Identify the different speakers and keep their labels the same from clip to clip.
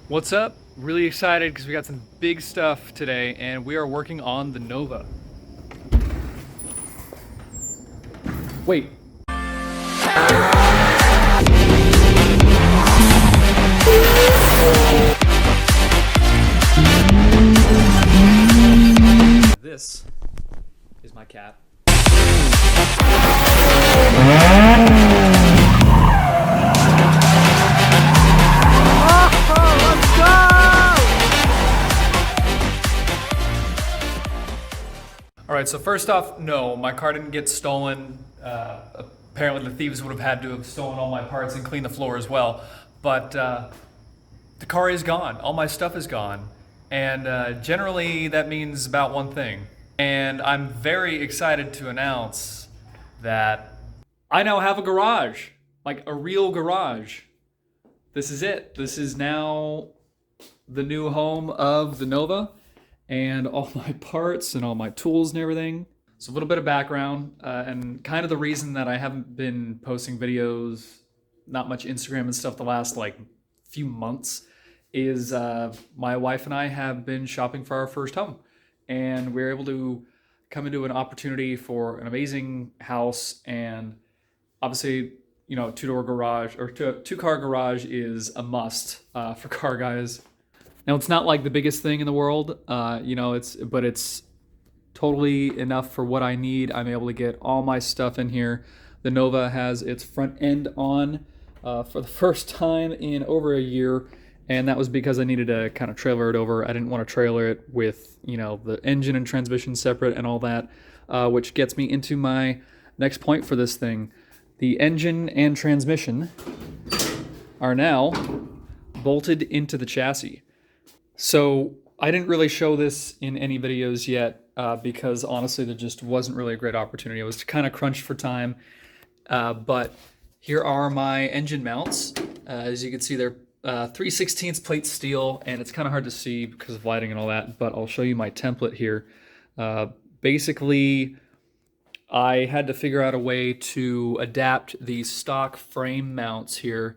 Speaker 1: What's up? Really excited because we got some big stuff today and we are working on the Nova. Wait. This is my cat. All right, so first off, no, my car didn't get stolen. Apparently the thieves would have had to have stolen all my parts and cleaned the floor as well. But the car is gone. All my stuff is gone. And generally that means about one thing. And I'm very excited to announce that I now have a garage, like a real garage. This is it. This is now the new home of the Nova and all my parts and all my tools and everything. So a little bit of background and kind of the reason that I haven't been posting videos, not much Instagram and stuff the last like few months is my wife and I have been shopping for our first home, and we were able to come into an opportunity for an amazing house. And obviously, you know, two-door garage or two-car garage is a must for car guys. Now it's not like the biggest thing in the world, you know, but it's totally enough for what I need. I'm able to get all my stuff in here. The Nova has its front end on for the first time in over a year, and that was because I needed to kind of trailer it over. I didn't want to trailer it with, you know, the engine and transmission separate and all that, which gets me into my next point for this thing. The engine and transmission are now bolted into the chassis. So I didn't really show this in any videos yet because honestly there just wasn't really a great opportunity. I was kind of crunched for time, but here are my engine mounts. As you can see, they're 3/16 plate steel, and it's kind of hard to see because of lighting and all that, but I'll show you my template here. Basically, I had to figure out a way to adapt the stock frame mounts here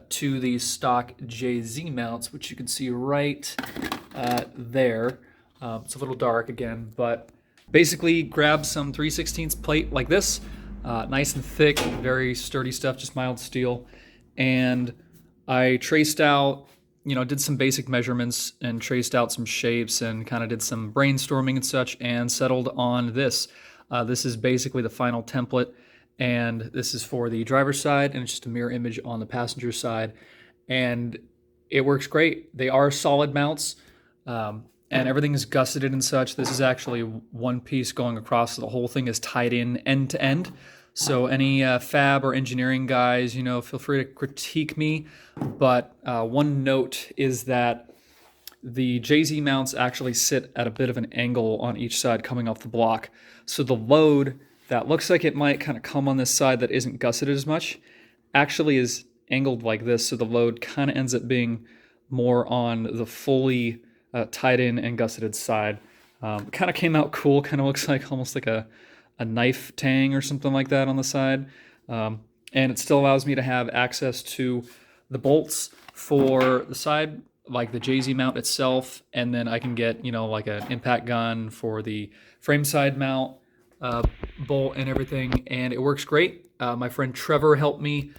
Speaker 1: to the stock JZ mounts, which you can see right there. It's a little dark again, but basically grab some 3/16 plate like this, nice and thick, very sturdy stuff, just mild steel. And I traced out, you know, did some basic measurements and traced out some shapes and kind of did some brainstorming and such and settled on this. This is basically the final template, and this is for the driver's side, and it's just a mirror image on the passenger side, and it works great. They are solid mounts, and everything is gusseted and such. This is actually one piece going across, so the whole thing is tied in end to end. So any fab or engineering guys, you know, feel free to critique me, but one note is that the JZ mounts actually sit at a bit of an angle on each side coming off the block. So the load that looks like it might kind of come on this side that isn't gusseted as much actually is angled like this, so the load kind of ends up being more on the fully tied in and gusseted side. Kind of came out cool, kind of looks like almost like a knife tang or something like that on the side. And it still allows me to have access to the bolts for the side, like the JZ mount itself, and then I can get, you know, like an impact gun for the frame side mount, bolt and everything, and it works great. My friend Trevor helped me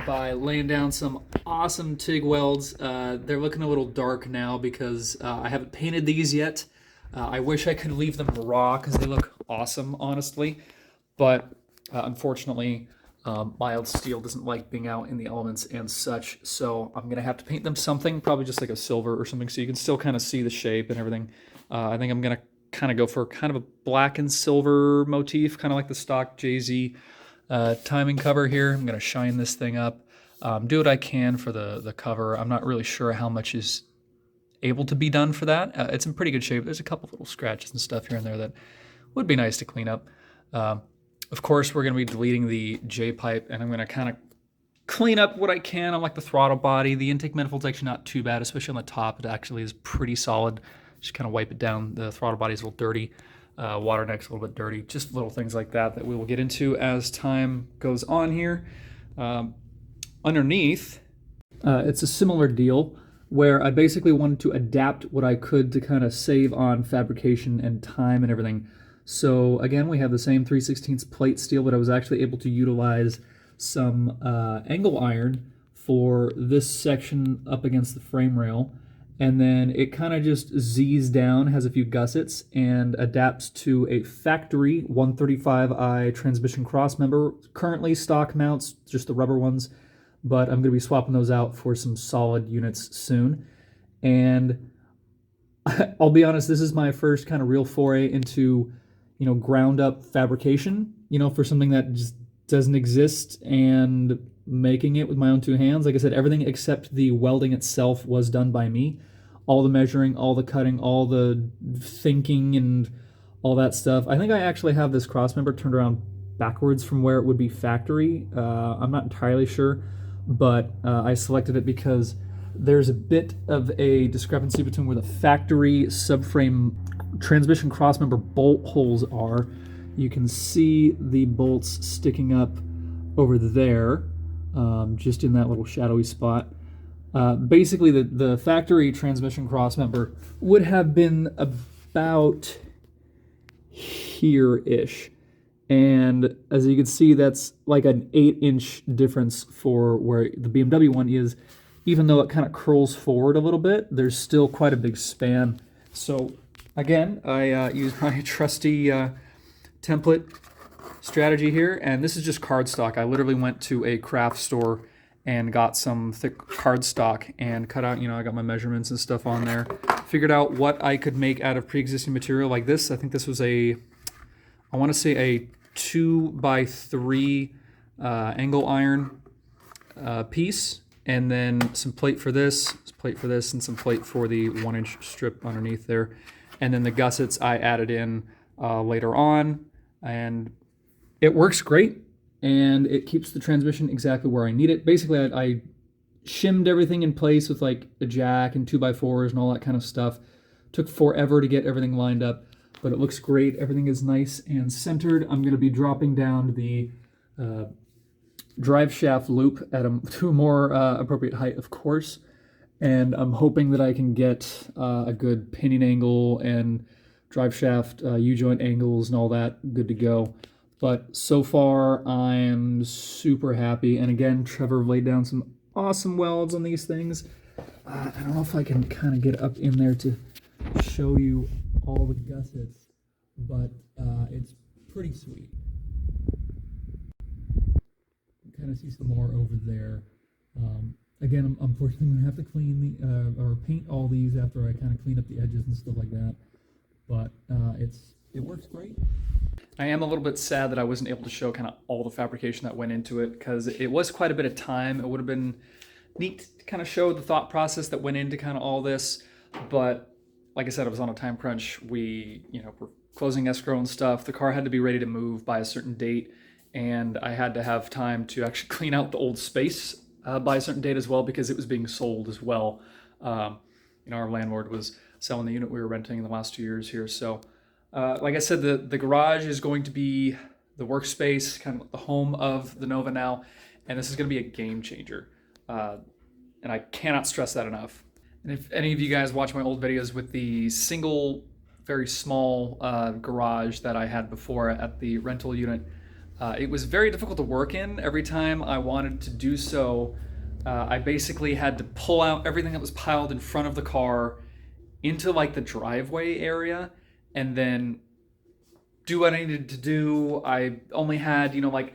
Speaker 1: by laying down some awesome TIG welds. They're looking a little dark now because I haven't painted these yet. I wish I could leave them raw because they look awesome, honestly, but unfortunately mild steel doesn't like being out in the elements and such, so I'm gonna have to paint them something, probably just like a silver or something, so you can still kind of see the shape and everything. I think I'm gonna kind of go for kind of a black and silver motif, kind of like the stock JZ timing cover here. I'm gonna shine this thing up, do what I can for the cover. I'm not really sure how much is able to be done for that. It's in pretty good shape. There's a couple little scratches and stuff here and there that would be nice to clean up. Of course, we're going to be deleting the J-pipe, and I'm going to kind of clean up what I can on like the throttle body. The intake manifold's actually not too bad, especially on the top. It actually is pretty solid. Just kind of wipe it down. The throttle body's a little dirty. Water neck's a little bit dirty. Just little things like that that we will get into as time goes on here. Underneath, it's a similar deal. where I basically wanted to adapt what I could to kind of save on fabrication and time and everything. So again, we have the same 3/16 plate steel, but I was actually able to utilize some angle iron for this section up against the frame rail. And then it kind of just Z's down, has a few gussets, and adapts to a factory 135i transmission crossmember. Currently stock mounts, just the rubber ones, but I'm going to be swapping those out for some solid units soon. And I'll be honest, this is my first kind of real foray into, ground up fabrication, for something that just doesn't exist, and making it with my own two hands. Like I said, everything except the welding itself was done by me. All the measuring, all the cutting, all the thinking, and all that stuff. I think I actually have this crossmember turned around backwards from where it would be factory. I'm not entirely sure, but I selected it because there's a bit of a discrepancy between where the factory subframe transmission crossmember bolt holes are. You can see the bolts sticking up over there, just in that little shadowy spot. Basically, the factory transmission crossmember would have been about here-ish. And as you can see, that's like an 8-inch difference for where the BMW one is. Even though it kind of curls forward a little bit, there's still quite a big span. So again, I use my trusty template strategy here, and this is just cardstock. I literally went to a craft store and got some thick cardstock and cut out, I got my measurements and stuff on there. Figured out what I could make out of pre-existing material like this. I think this was I want to say a 2x3 angle iron piece, and then some plate for this, and some plate for the 1-inch strip underneath there. And then the gussets I added in later on, and it works great, and it keeps the transmission exactly where I need it. Basically, I shimmed everything in place with like a jack and 2x4s and all that kind of stuff. Took forever to get everything lined up, but it looks great. Everything is nice and centered. I'm going to be dropping down the drive shaft loop at to a more appropriate height, of course, and I'm hoping that I can get a good pinion angle and drive shaft U-joint angles and all that good to go. But so far, I'm super happy. And again, Trevor laid down some awesome welds on these things. I don't know if I can kind of get up in there to show you all the gussets, but it's pretty sweet. You kind of see some more over there. Again, I'm unfortunately going to have to clean or paint all these after I kind of clean up the edges and stuff like that. But it works great. I am a little bit sad that I wasn't able to show kind of all the fabrication that went into it, because it was quite a bit of time. It would have been neat to kind of show the thought process that went into kind of all this. But like I said, I was on a time crunch. We, were closing escrow and stuff. The car had to be ready to move by a certain date, and I had to have time to actually clean out the old space by a certain date as well, because it was being sold as well. Our landlord was selling the unit we were renting in the last 2 years here. So like I said, the garage is going to be the workspace, kind of the home of the Nova now, and this is going to be a game changer. And I cannot stress that enough. And if any of you guys watch my old videos with the single, very small garage that I had before at the rental unit, it was very difficult to work in. Every time I wanted to do so, I basically had to pull out everything that was piled in front of the car into like the driveway area, and then do what I needed to do. I only had, like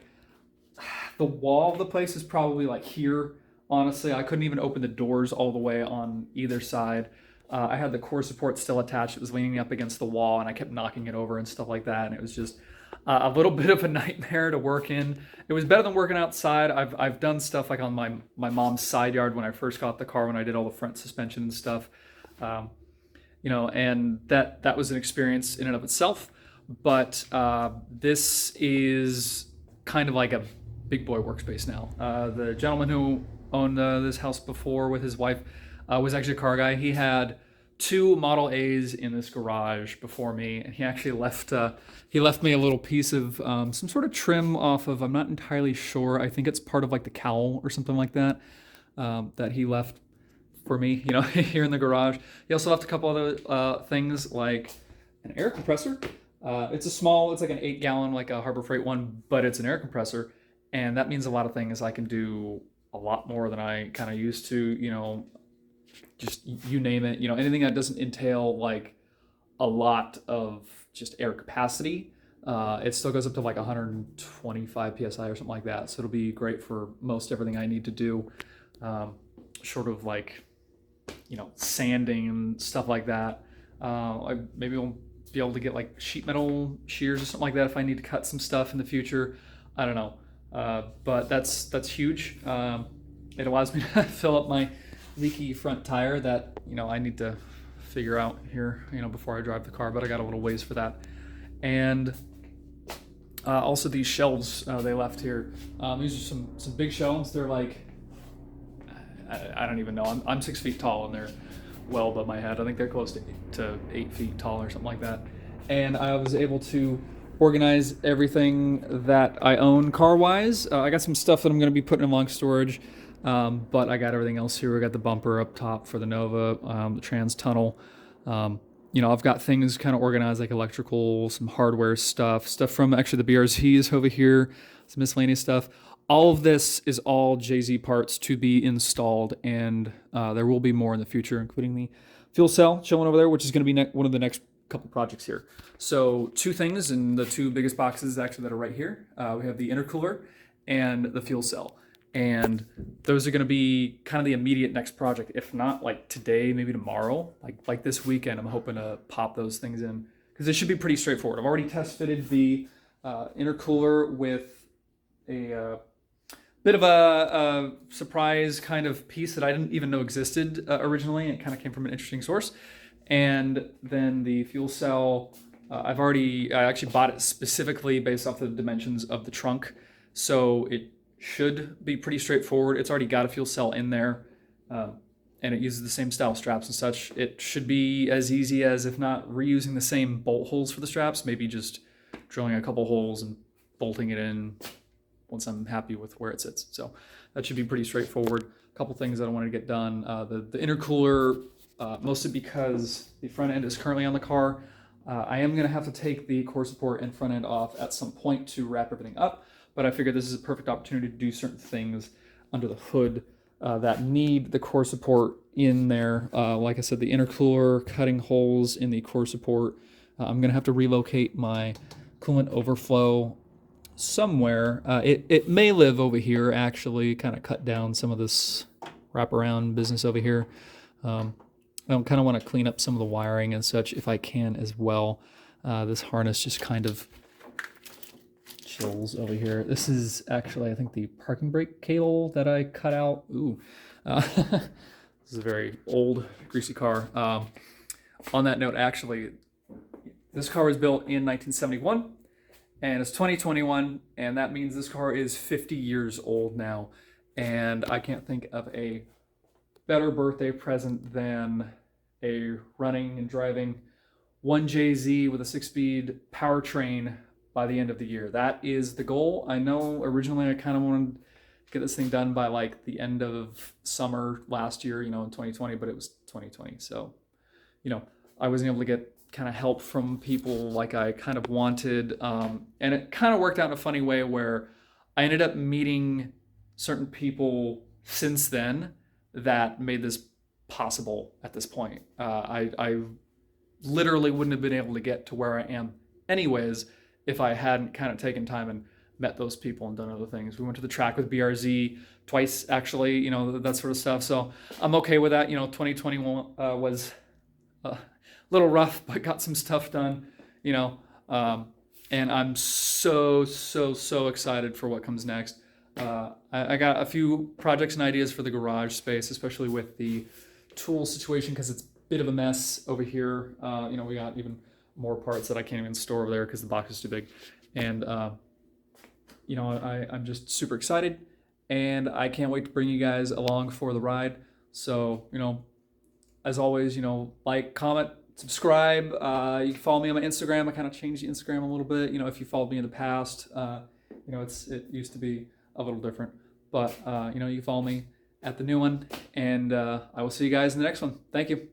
Speaker 1: the wall of the place is probably like here. Honestly, I couldn't even open the doors all the way on either side. I had the core support still attached. It was leaning up against the wall, and I kept knocking it over and stuff like that. And it was just a little bit of a nightmare to work in. It was better than working outside. I've done stuff like on my mom's side yard when I first got the car, when I did all the front suspension and stuff. And that was an experience in and of itself. But this is kind of like a big boy workspace now. The gentleman who owned this house before with his wife was actually a car guy. He had 2 Model A's in this garage before me, and he actually left me a little piece of some sort of trim off of, I'm not entirely sure, I think it's part of like the cowl or something like that, that he left for me, you know, here in the garage. You also left a couple other things like an air compressor. It's a small, it's like an 8 gallon, like a Harbor Freight one, but it's an air compressor. And that means a lot of things. I can do a lot more than I kind of used to, you know, just you name it, you know, anything that doesn't entail like a lot of just air capacity. It still goes up to like 125 psi or something like that. So it'll be great for most everything I need to do, short of like, you know, sanding and stuff like that. Maybe we'll be able to get like sheet metal shears or something like that if I need to cut some stuff in the future. I don't know, but that's huge. It allows me to fill up my leaky front tire that, you know, I need to figure out here, you know, before I drive the car, but I got a little ways for that. And also these shelves they left here. These are some big shelves. They're like, I don't even know. I'm 6 feet tall and they're well above my head. I think they're close to 8 feet tall or something like that. And I was able to organize everything that I own car-wise. I got some stuff that I'm going to be putting in long storage, but I got everything else here. We got the bumper up top for the Nova, the trans tunnel. You know, I've got things kind of organized like electrical, some hardware stuff from actually the BRZs over here, some miscellaneous stuff. All of this is all JZ parts to be installed, and there will be more in the future, including the fuel cell showing over there, which is going to be one of the next couple projects here. So 2 things in the 2 biggest boxes actually that are right here. We have the intercooler and the fuel cell. And those are going to be kind of the immediate next project. If not like today, maybe tomorrow, like this weekend, I'm hoping to pop those things in because it should be pretty straightforward. I've already test fitted the intercooler with a bit of a surprise kind of piece that I didn't even know existed originally. It kind of came from an interesting source. And then the fuel cell, I actually bought it specifically based off the dimensions of the trunk. So it should be pretty straightforward. It's already got a fuel cell in there, and it uses the same style straps and such. It should be as easy as, if not reusing the same bolt holes for the straps, maybe just drilling a couple holes and bolting it in once I'm happy with where it sits. So that should be pretty straightforward. A couple things that I wanted to get done. The intercooler, mostly because the front end is currently on the car. I am going to have to take the core support and front end off at some point to wrap everything up. But I figured this is a perfect opportunity to do certain things under the hood that need the core support in there. Like I said, the intercooler, cutting holes in the core support. I'm going to have to relocate my coolant overflow somewhere. It may live over here, actually, kind of cut down some of this wraparound business over here. I kind of want to clean up some of the wiring and such if I can as well. This harness just kind of chills over here. This is actually, I think, the parking brake cable that I cut out. Ooh. This is a very old, greasy car. On that note, actually, this car was built in 1971, and it's 2021, and that means this car is 50 years old now. And I can't think of a better birthday present than a running and driving 1JZ with a 6-speed powertrain by the end of the year. That is the goal. I know originally I kind of wanted to get this thing done by like the end of summer last year, you know, in 2020, but it was 2020. So, you know, I wasn't able to get kind of help from people like I kind of wanted. And it kind of worked out in a funny way where I ended up meeting certain people since then that made this possible at this point. I literally wouldn't have been able to get to where I am anyways if I hadn't kind of taken time and met those people and done other things. We went to the track with BRZ twice, actually, you know, that sort of stuff. So I'm okay with that. You know, 2021 was a little rough, but got some stuff done, you know, and I'm so excited for what comes next. I got a few projects and ideas for the garage space, especially with the tool situation, because it's a bit of a mess over here. You know, we got even more parts that I can't even store over there because the box is too big. And, you know, I'm just super excited, and I can't wait to bring you guys along for the ride. So, you know, as always, you know, like, comment, subscribe. You can follow me on my Instagram. I kind of changed the Instagram a little bit. You know, if you followed me in the past, you know, it used to be a little different, but you know, you can follow me at the new one, and I will see you guys in the next one. Thank you.